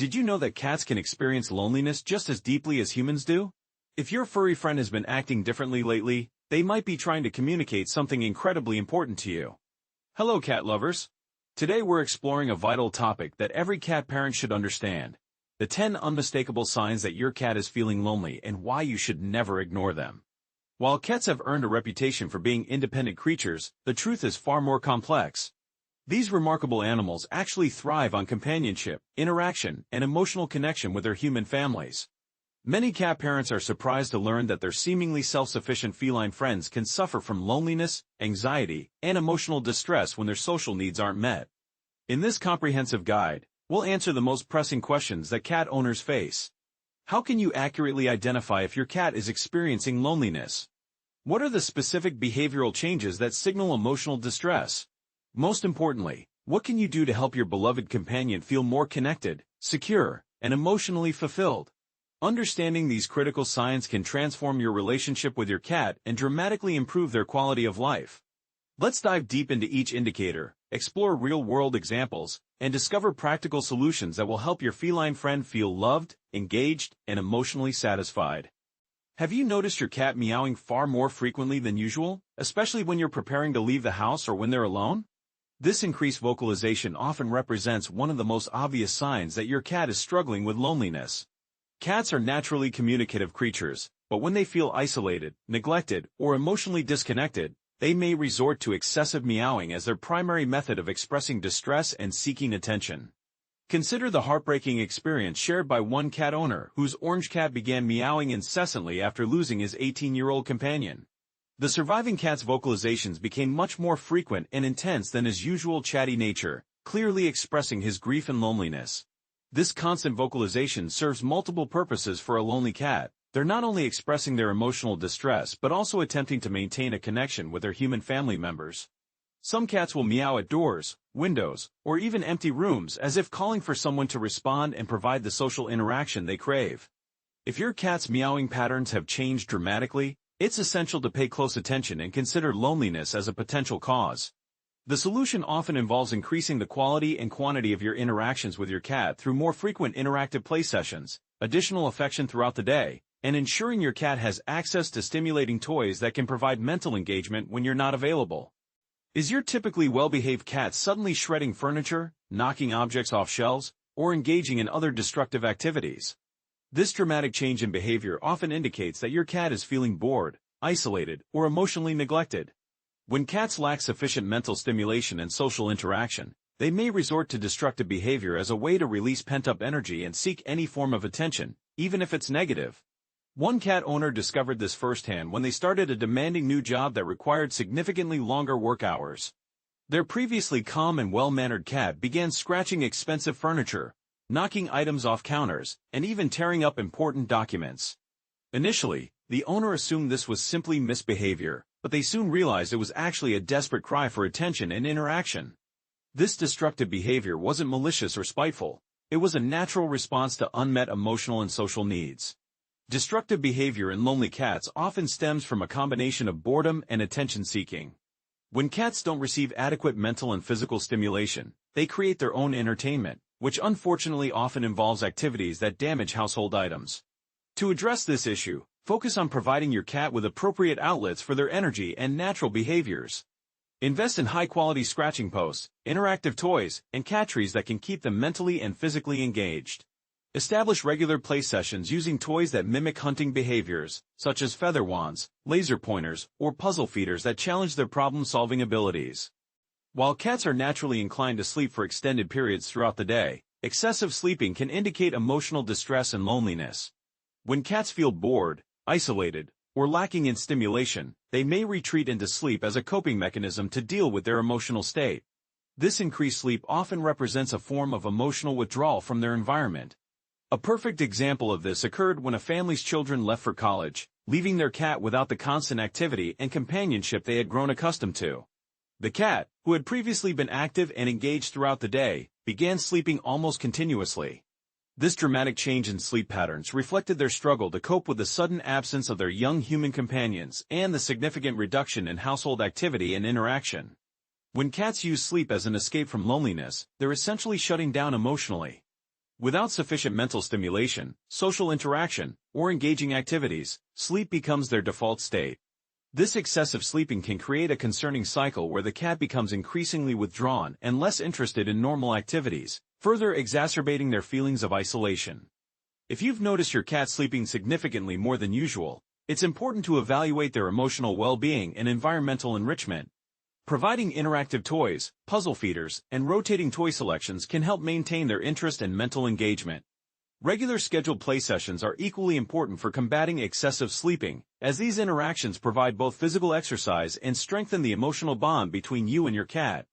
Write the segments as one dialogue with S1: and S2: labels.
S1: Did you know that cats can experience loneliness just as deeply as humans do? If your furry friend has been acting differently lately, they might be trying to communicate something incredibly important to you. Hello, cat lovers. Today we're exploring a vital topic that every cat parent should understand: the 10 unmistakable signs that your cat is feeling lonely and why you should never ignore them. While cats have earned a reputation for being independent creatures, the truth is far more complex. These remarkable animals actually thrive on companionship, interaction, and emotional connection with their human families. Many cat parents are surprised to learn that their seemingly self-sufficient feline friends can suffer from loneliness, anxiety, and emotional distress when their social needs aren't met. In this comprehensive guide, we'll answer the most pressing questions that cat owners face. How can you accurately identify if your cat is experiencing loneliness? What are the specific behavioral changes that signal emotional distress? Most importantly, what can you do to help your beloved companion feel more connected, secure, and emotionally fulfilled? Understanding these critical signs can transform your relationship with your cat and dramatically improve their quality of life. Let's dive deep into each indicator, explore real-world examples, and discover practical solutions that will help your feline friend feel loved, engaged, and emotionally satisfied. Have you noticed your cat meowing far more frequently than usual, especially when you're preparing to leave the house or when they're alone? This increased vocalization often represents one of the most obvious signs that your cat is struggling with loneliness. Cats are naturally communicative creatures, but when they feel isolated, neglected, or emotionally disconnected, they may resort to excessive meowing as their primary method of expressing distress and seeking attention. Consider the heartbreaking experience shared by one cat owner whose orange cat began meowing incessantly after losing his 18-year-old companion. The surviving cat's vocalizations became much more frequent and intense than his usual chatty nature, clearly expressing his grief and loneliness. This constant vocalization serves multiple purposes for a lonely cat. They're not only expressing their emotional distress but also attempting to maintain a connection with their human family members. Some cats will meow at doors, windows, or even empty rooms as if calling for someone to respond and provide the social interaction they crave. If your cat's meowing patterns have changed dramatically, it's essential to pay close attention and consider loneliness as a potential cause. The solution often involves increasing the quality and quantity of your interactions with your cat through more frequent interactive play sessions, additional affection throughout the day, and ensuring your cat has access to stimulating toys that can provide mental engagement when you're not available. Is your typically well-behaved cat suddenly shredding furniture, knocking objects off shelves, or engaging in other destructive activities? This dramatic change in behavior often indicates that your cat is feeling bored, isolated, or emotionally neglected. When cats lack sufficient mental stimulation and social interaction, they may resort to destructive behavior as a way to release pent-up energy and seek any form of attention, even if it's negative. One cat owner discovered this firsthand when they started a demanding new job that required significantly longer work hours. Their previously calm and well-mannered cat began scratching expensive furniture, knocking items off counters, and even tearing up important documents. Initially, the owner assumed this was simply misbehavior, but they soon realized it was actually a desperate cry for attention and interaction. This destructive behavior wasn't malicious or spiteful. It was a natural response to unmet emotional and social needs. Destructive behavior in lonely cats often stems from a combination of boredom and attention-seeking. When cats don't receive adequate mental and physical stimulation, they create their own entertainment, which unfortunately often involves activities that damage household items. To address this issue, focus on providing your cat with appropriate outlets for their energy and natural behaviors. Invest in high-quality scratching posts, interactive toys, and cat trees that can keep them mentally and physically engaged. Establish regular play sessions using toys that mimic hunting behaviors, such as feather wands, laser pointers, or puzzle feeders that challenge their problem-solving abilities. While cats are naturally inclined to sleep for extended periods throughout the day, excessive sleeping can indicate emotional distress and loneliness. When cats feel bored, isolated, or lacking in stimulation, they may retreat into sleep as a coping mechanism to deal with their emotional state. This increased sleep often represents a form of emotional withdrawal from their environment. A perfect example of this occurred when a family's children left for college, leaving their cat without the constant activity and companionship they had grown accustomed to. The cat, who had previously been active and engaged throughout the day, began sleeping almost continuously. This dramatic change in sleep patterns reflected their struggle to cope with the sudden absence of their young human companions and the significant reduction in household activity and interaction. When cats use sleep as an escape from loneliness, they're essentially shutting down emotionally. Without sufficient mental stimulation, social interaction, or engaging activities, sleep becomes their default state. This excessive sleeping can create a concerning cycle where the cat becomes increasingly withdrawn and less interested in normal activities, further exacerbating their feelings of isolation. If you've noticed your cat sleeping significantly more than usual, it's important to evaluate their emotional well-being and environmental enrichment. Providing interactive toys, puzzle feeders, and rotating toy selections can help maintain their interest and mental engagement. Regular scheduled play sessions are equally important for combating excessive sleeping, as these interactions provide both physical exercise and strengthen the emotional bond between you and your cat.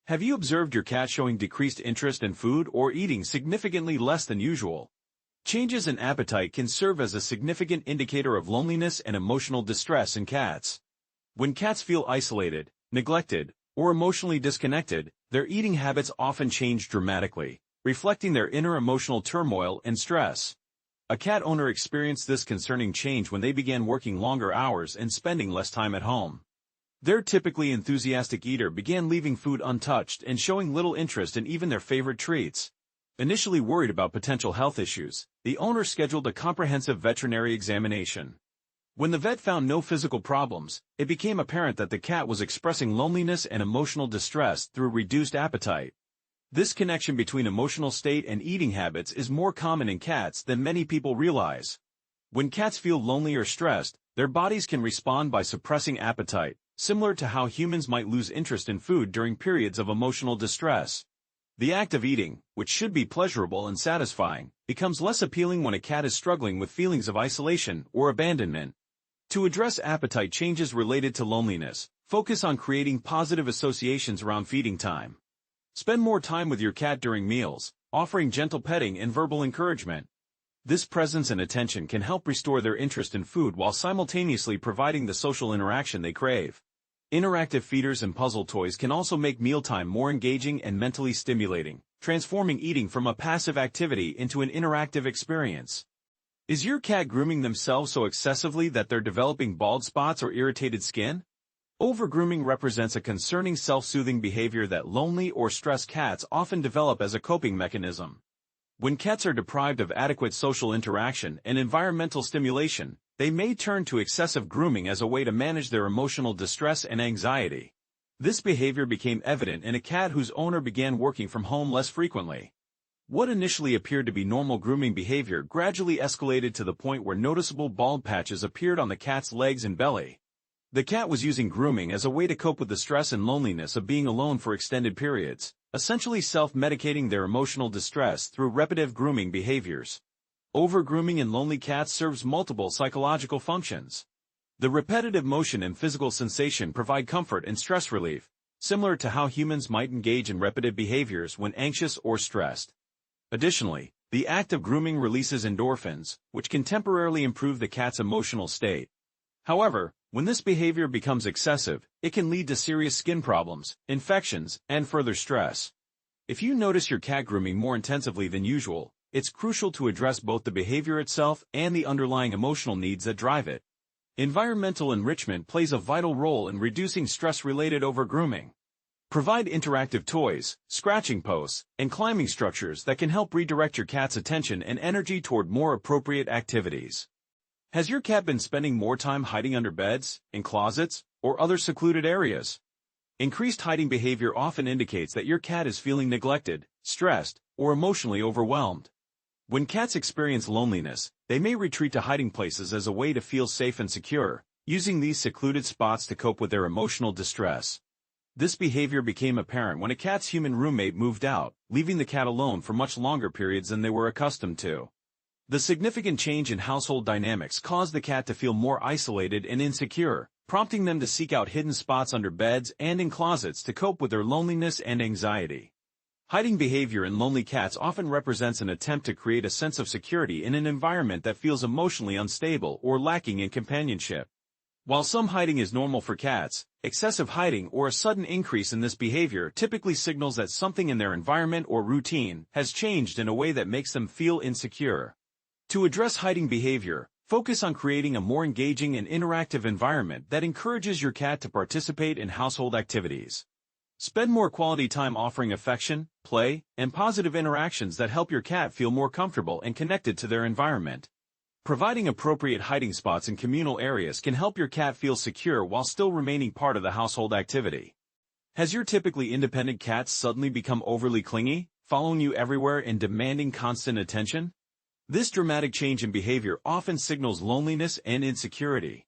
S1: Have you observed your cat showing decreased interest in food or eating significantly less than usual? Changes in appetite can serve as a significant indicator of loneliness and emotional distress in cats. When cats feel isolated, neglected, or emotionally disconnected, their eating habits often change dramatically, reflecting their inner emotional turmoil and stress. A cat owner experienced this concerning change when they began working longer hours and spending less time at home. Their typically enthusiastic eater began leaving food untouched and showing little interest in even their favorite treats. Initially worried about potential health issues, the owner scheduled a comprehensive veterinary examination. When the vet found no physical problems, it became apparent that the cat was expressing loneliness and emotional distress through reduced appetite. This connection between emotional state and eating habits is more common in cats than many people realize. When cats feel lonely or stressed, their bodies can respond by suppressing appetite, similar to how humans might lose interest in food during periods of emotional distress. The act of eating, which should be pleasurable and satisfying, becomes less appealing when a cat is struggling with feelings of isolation or abandonment. To address appetite changes related to loneliness, focus on creating positive associations around feeding time. Spend more time with your cat during meals, offering gentle petting and verbal encouragement. This presence and attention can help restore their interest in food while simultaneously providing the social interaction they crave. Interactive feeders and puzzle toys can also make mealtime more engaging and mentally stimulating, transforming eating from a passive activity into an interactive experience. Is your cat grooming themselves so excessively that they're developing bald spots or irritated skin? Overgrooming represents a concerning self-soothing behavior that lonely or stressed cats often develop as a coping mechanism. When cats are deprived of adequate social interaction and environmental stimulation, they may turn to excessive grooming as a way to manage their emotional distress and anxiety. This behavior became evident in a cat whose owner began working from home less frequently. What initially appeared to be normal grooming behavior gradually escalated to the point where noticeable bald patches appeared on the cat's legs and belly. The cat was using grooming as a way to cope with the stress and loneliness of being alone for extended periods, essentially self-medicating their emotional distress through repetitive grooming behaviors. Overgrooming in lonely cats serves multiple psychological functions. The repetitive motion and physical sensation provide comfort and stress relief, similar to how humans might engage in repetitive behaviors when anxious or stressed. Additionally, the act of grooming releases endorphins, which can temporarily improve the cat's emotional state. However, when this behavior becomes excessive, it can lead to serious skin problems, infections, and further stress. If you notice your cat grooming more intensively than usual, it's crucial to address both the behavior itself and the underlying emotional needs that drive it. Environmental enrichment plays a vital role in reducing stress-related overgrooming. Provide interactive toys, scratching posts, and climbing structures that can help redirect your cat's attention and energy toward more appropriate activities. Has your cat been spending more time hiding under beds, in closets, or other secluded areas? Increased hiding behavior often indicates that your cat is feeling neglected, stressed, or emotionally overwhelmed. When cats experience loneliness, they may retreat to hiding places as a way to feel safe and secure, using these secluded spots to cope with their emotional distress. This behavior became apparent when a cat's human roommate moved out, leaving the cat alone for much longer periods than they were accustomed to. The significant change in household dynamics caused the cat to feel more isolated and insecure, prompting them to seek out hidden spots under beds and in closets to cope with their loneliness and anxiety. Hiding behavior in lonely cats often represents an attempt to create a sense of security in an environment that feels emotionally unstable or lacking in companionship. While some hiding is normal for cats, excessive hiding or a sudden increase in this behavior typically signals that something in their environment or routine has changed in a way that makes them feel insecure. To address hiding behavior, focus on creating a more engaging and interactive environment that encourages your cat to participate in household activities. Spend more quality time offering affection, play, and positive interactions that help your cat feel more comfortable and connected to their environment. Providing appropriate hiding spots in communal areas can help your cat feel secure while still remaining part of the household activity. Has your typically independent cat suddenly become overly clingy, following you everywhere and demanding constant attention? This dramatic change in behavior often signals loneliness and insecurity.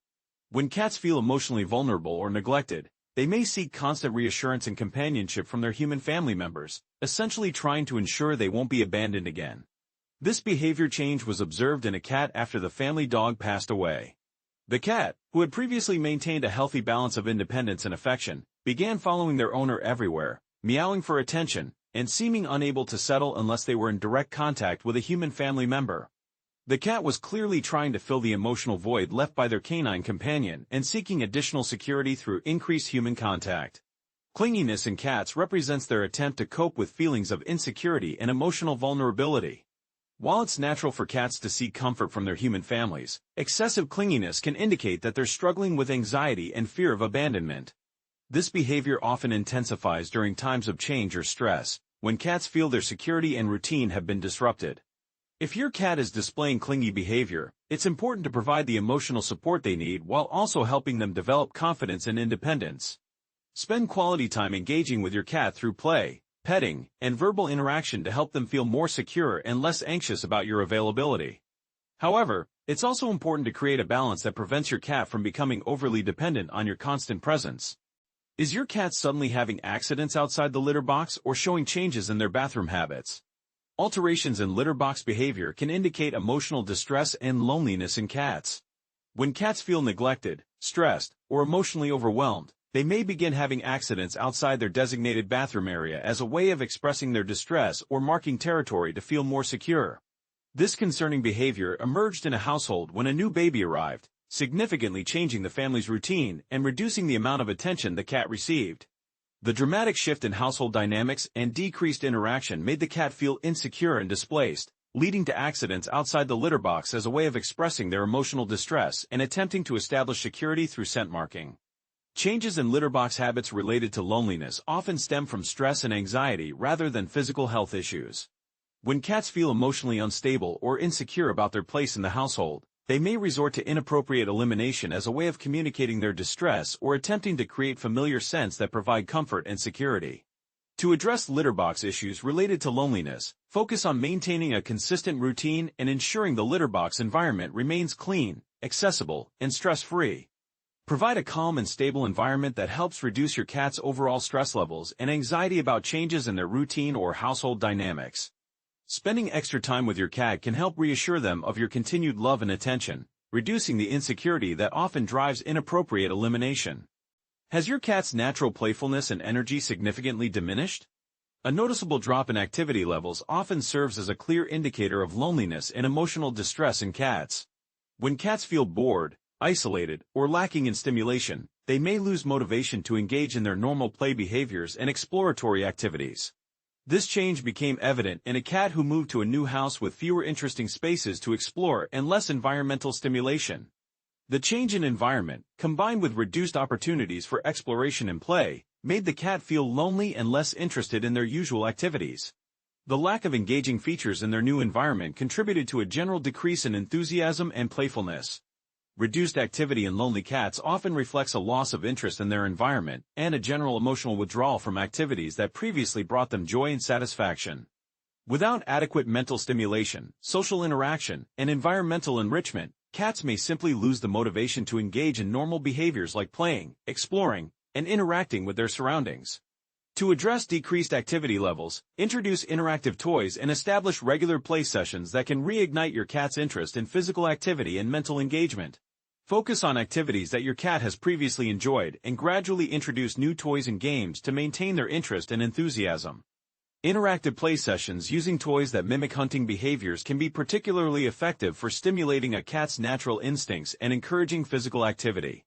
S1: When cats feel emotionally vulnerable or neglected, they may seek constant reassurance and companionship from their human family members, essentially trying to ensure they won't be abandoned again. This behavior change was observed in a cat after the family dog passed away. The cat, who had previously maintained a healthy balance of independence and affection, began following their owner everywhere, meowing for attention, and seeming unable to settle unless they were in direct contact with a human family member. The cat was clearly trying to fill the emotional void left by their canine companion and seeking additional security through increased human contact. Clinginess in cats represents their attempt to cope with feelings of insecurity and emotional vulnerability. While it's natural for cats to seek comfort from their human families, excessive clinginess can indicate that they're struggling with anxiety and fear of abandonment. This behavior often intensifies during times of change or stress, when cats feel their security and routine have been disrupted. If your cat is displaying clingy behavior, it's important to provide the emotional support they need while also helping them develop confidence and independence. Spend quality time engaging with your cat through play, petting, and verbal interaction to help them feel more secure and less anxious about your availability. However, it's also important to create a balance that prevents your cat from becoming overly dependent on your constant presence. Is your cat suddenly having accidents outside the litter box or showing changes in their bathroom habits? Alterations in litter box behavior can indicate emotional distress and loneliness in cats. When cats feel neglected, stressed, or emotionally overwhelmed, they may begin having accidents outside their designated bathroom area as a way of expressing their distress or marking territory to feel more secure. This concerning behavior emerged in a household when a new baby arrived, significantly changing the family's routine and reducing the amount of attention the cat received. The dramatic shift in household dynamics and decreased interaction made the cat feel insecure and displaced, leading to accidents outside the litter box as a way of expressing their emotional distress and attempting to establish security through scent marking. Changes in litter box habits related to loneliness often stem from stress and anxiety rather than physical health issues. When cats feel emotionally unstable or insecure about their place in the household, they may resort to inappropriate elimination as a way of communicating their distress or attempting to create familiar scents that provide comfort and security. To address litter box issues related to loneliness, focus on maintaining a consistent routine and ensuring the litter box environment remains clean, accessible, and stress-free. Provide a calm and stable environment that helps reduce your cat's overall stress levels and anxiety about changes in their routine or household dynamics. Spending extra time with your cat can help reassure them of your continued love and attention, reducing the insecurity that often drives inappropriate elimination. Has your cat's natural playfulness and energy significantly diminished? A noticeable drop in activity levels often serves as a clear indicator of loneliness and emotional distress in cats. When cats feel bored, isolated, or lacking in stimulation, they may lose motivation to engage in their normal play behaviors and exploratory activities. This change became evident in a cat who moved to a new house with fewer interesting spaces to explore and less environmental stimulation. The change in environment, combined with reduced opportunities for exploration and play, made the cat feel lonely and less interested in their usual activities. The lack of engaging features in their new environment contributed to a general decrease in enthusiasm and playfulness. Reduced activity in lonely cats often reflects a loss of interest in their environment and a general emotional withdrawal from activities that previously brought them joy and satisfaction. Without adequate mental stimulation, social interaction, and environmental enrichment, cats may simply lose the motivation to engage in normal behaviors like playing, exploring, and interacting with their surroundings. To address decreased activity levels, introduce interactive toys and establish regular play sessions that can reignite your cat's interest in physical activity and mental engagement. Focus on activities that your cat has previously enjoyed and gradually introduce new toys and games to maintain their interest and enthusiasm. Interactive play sessions using toys that mimic hunting behaviors can be particularly effective for stimulating a cat's natural instincts and encouraging physical activity.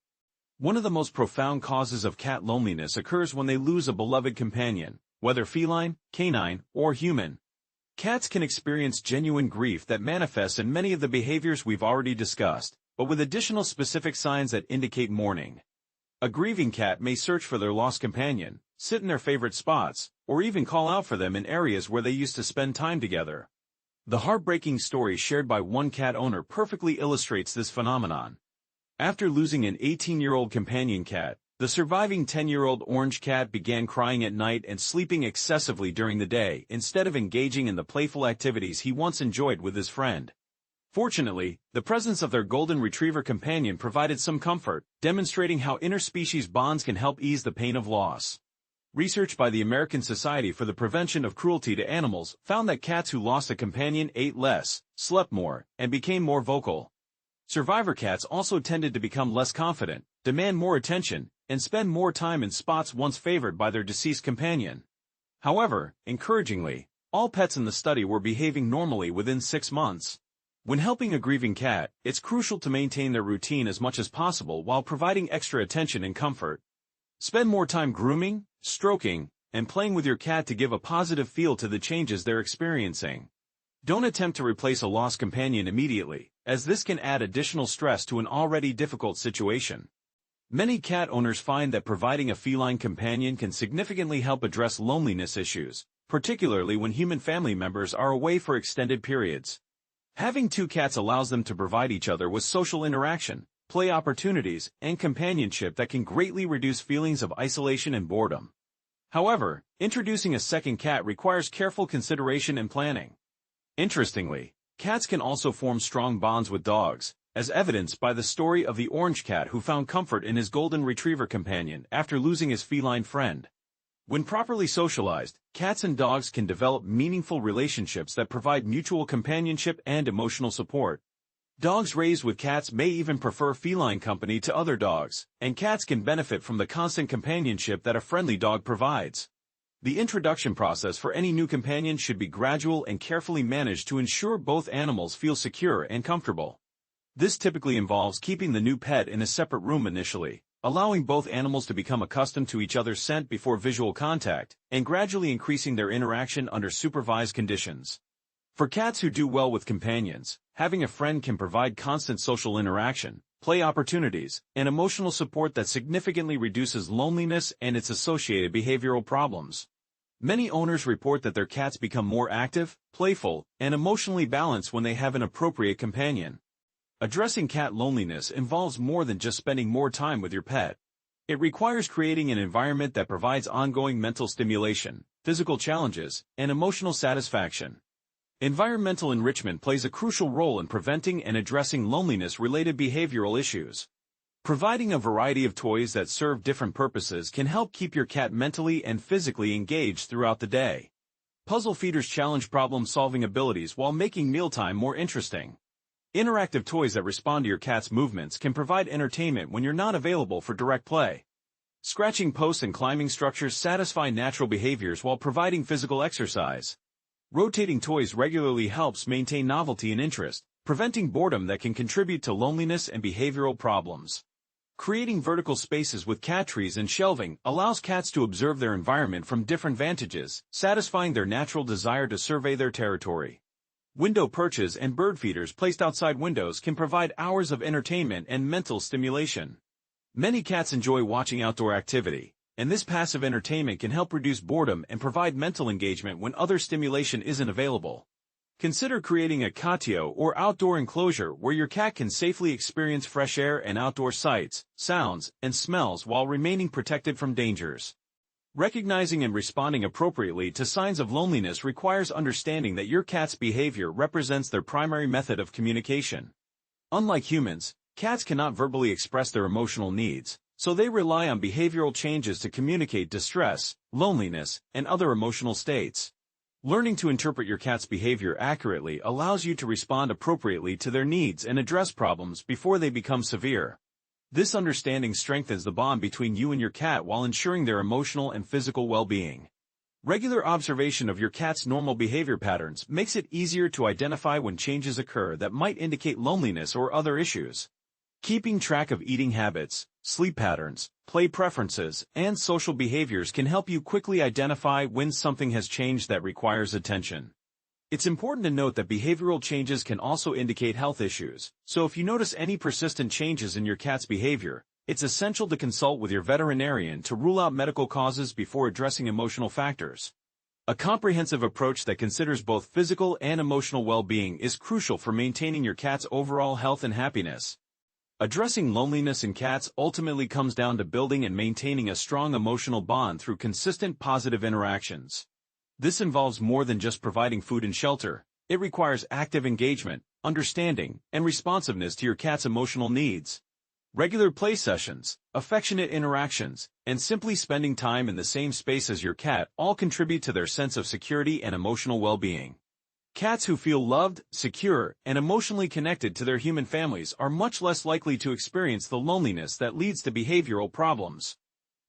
S1: One of the most profound causes of cat loneliness occurs when they lose a beloved companion, whether feline, canine, or human. Cats can experience genuine grief that manifests in many of the behaviors we've already discussed, but with additional specific signs that indicate mourning. A grieving cat may search for their lost companion, sit in their favorite spots, or even call out for them in areas where they used to spend time together. The heartbreaking story shared by one cat owner perfectly illustrates this phenomenon. After losing an 18-year-old companion cat, the surviving 10-year-old orange cat began crying at night and sleeping excessively during the day instead of engaging in the playful activities he once enjoyed with his friend. Fortunately, the presence of their golden retriever companion provided some comfort, demonstrating how interspecies bonds can help ease the pain of loss. Research by the American Society for the Prevention of Cruelty to Animals found that cats who lost a companion ate less, slept more, and became more vocal. Survivor cats also tended to become less confident, demand more attention, and spend more time in spots once favored by their deceased companion. However, encouragingly, all pets in the study were behaving normally within 6 months. When helping a grieving cat, it's crucial to maintain their routine as much as possible while providing extra attention and comfort. Spend more time grooming, stroking, and playing with your cat to give a positive feel to the changes they're experiencing. Don't attempt to replace a lost companion immediately, as this can add additional stress to an already difficult situation. Many cat owners find that providing a feline companion can significantly help address loneliness issues, particularly when human family members are away for extended periods. Having 2 cats allows them to provide each other with social interaction, play opportunities, and companionship that can greatly reduce feelings of isolation and boredom. However, introducing a second cat requires careful consideration and planning. Interestingly, cats can also form strong bonds with dogs, as evidenced by the story of the orange cat who found comfort in his golden retriever companion after losing his feline friend. When properly socialized, cats and dogs can develop meaningful relationships that provide mutual companionship and emotional support. Dogs raised with cats may even prefer feline company to other dogs, and cats can benefit from the constant companionship that a friendly dog provides. The introduction process for any new companion should be gradual and carefully managed to ensure both animals feel secure and comfortable. This typically involves keeping the new pet in a separate room initially, allowing both animals to become accustomed to each other's scent before visual contact, and gradually increasing their interaction under supervised conditions. For cats who do well with companions, having a friend can provide constant social interaction, play opportunities, and emotional support that significantly reduces loneliness and its associated behavioral problems. Many owners report that their cats become more active, playful, and emotionally balanced when they have an appropriate companion. Addressing cat loneliness involves more than just spending more time with your pet. It requires creating an environment that provides ongoing mental stimulation, physical challenges, and emotional satisfaction. Environmental enrichment plays a crucial role in preventing and addressing loneliness-related behavioral issues. Providing a variety of toys that serve different purposes can help keep your cat mentally and physically engaged throughout the day. Puzzle feeders challenge problem-solving abilities while making mealtime more interesting. Interactive toys that respond to your cat's movements can provide entertainment when you're not available for direct play. Scratching posts and climbing structures satisfy natural behaviors while providing physical exercise. Rotating toys regularly helps maintain novelty and interest, preventing boredom that can contribute to loneliness and behavioral problems. Creating vertical spaces with cat trees and shelving allows cats to observe their environment from different vantages, satisfying their natural desire to survey their territory. Window perches and bird feeders placed outside windows can provide hours of entertainment and mental stimulation. Many cats enjoy watching outdoor activity, and this passive entertainment can help reduce boredom and provide mental engagement when other stimulation isn't available. Consider creating a catio or outdoor enclosure where your cat can safely experience fresh air and outdoor sights, sounds, and smells while remaining protected from dangers. Recognizing and responding appropriately to signs of loneliness requires understanding that your cat's behavior represents their primary method of communication. Unlike humans, cats cannot verbally express their emotional needs, so they rely on behavioral changes to communicate distress, loneliness, and other emotional states. Learning to interpret your cat's behavior accurately allows you to respond appropriately to their needs and address problems before they become severe. This understanding strengthens the bond between you and your cat while ensuring their emotional and physical well-being. Regular observation of your cat's normal behavior patterns makes it easier to identify when changes occur that might indicate loneliness or other issues. Keeping track of eating habits, sleep patterns, play preferences, and social behaviors can help you quickly identify when something has changed that requires attention. It's important to note that behavioral changes can also indicate health issues, so if you notice any persistent changes in your cat's behavior, It's essential to consult with your veterinarian to rule out medical causes before addressing emotional factors. A comprehensive approach that considers both physical and emotional well-being is crucial for maintaining your cat's overall health and happiness. Addressing loneliness in cats ultimately comes down to building and maintaining a strong emotional bond through consistent positive interactions. This involves more than just providing food and shelter. It requires active engagement, understanding, and responsiveness to your cat's emotional needs. Regular play sessions, affectionate interactions, and simply spending time in the same space as your cat all contribute to their sense of security and emotional well-being. Cats who feel loved, secure, and emotionally connected to their human families are much less likely to experience the loneliness that leads to behavioral problems.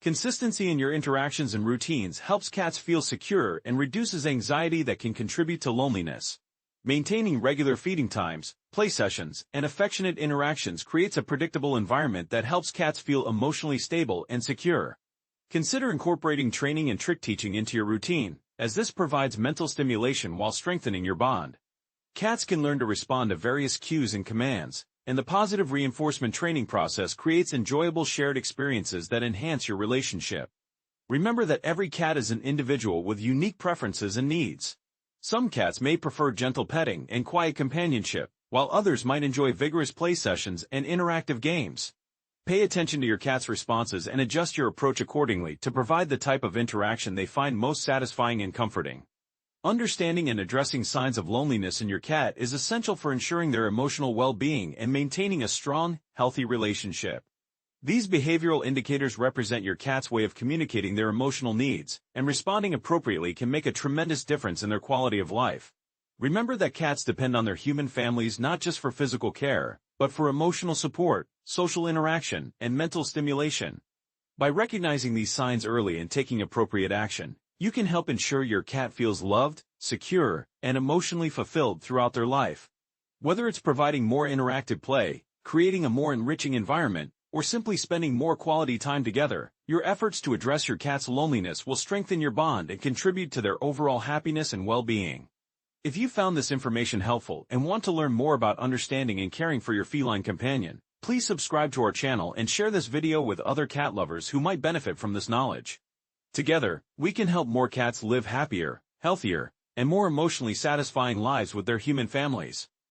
S1: Consistency in your interactions and routines helps cats feel secure and reduces anxiety that can contribute to loneliness. Maintaining regular feeding times, play sessions, and affectionate interactions creates a predictable environment that helps cats feel emotionally stable and secure. Consider incorporating training and trick teaching into your routine, as this provides mental stimulation while strengthening your bond. Cats can learn to respond to various cues and commands, and the positive reinforcement training process creates enjoyable shared experiences that enhance your relationship. Remember that every cat is an individual with unique preferences and needs. Some cats may prefer gentle petting and quiet companionship, while others might enjoy vigorous play sessions and interactive games. Pay attention to your cat's responses and adjust your approach accordingly to provide the type of interaction they find most satisfying and comforting. Understanding and addressing signs of loneliness in your cat is essential for ensuring their emotional well-being and maintaining a strong, healthy relationship. These behavioral indicators represent your cat's way of communicating their emotional needs, and responding appropriately can make a tremendous difference in their quality of life. Remember that cats depend on their human families not just for physical care, but for emotional support, social interaction, and mental stimulation. By recognizing these signs early and taking appropriate action, you can help ensure your cat feels loved, secure, and emotionally fulfilled throughout their life. Whether it's providing more interactive play, creating a more enriching environment, or simply spending more quality time together, your efforts to address your cat's loneliness will strengthen your bond and contribute to their overall happiness and well-being. If you found this information helpful and want to learn more about understanding and caring for your feline companion, please subscribe to our channel and share this video with other cat lovers who might benefit from this knowledge. Together, we can help more cats live happier, healthier, and more emotionally satisfying lives with their human families.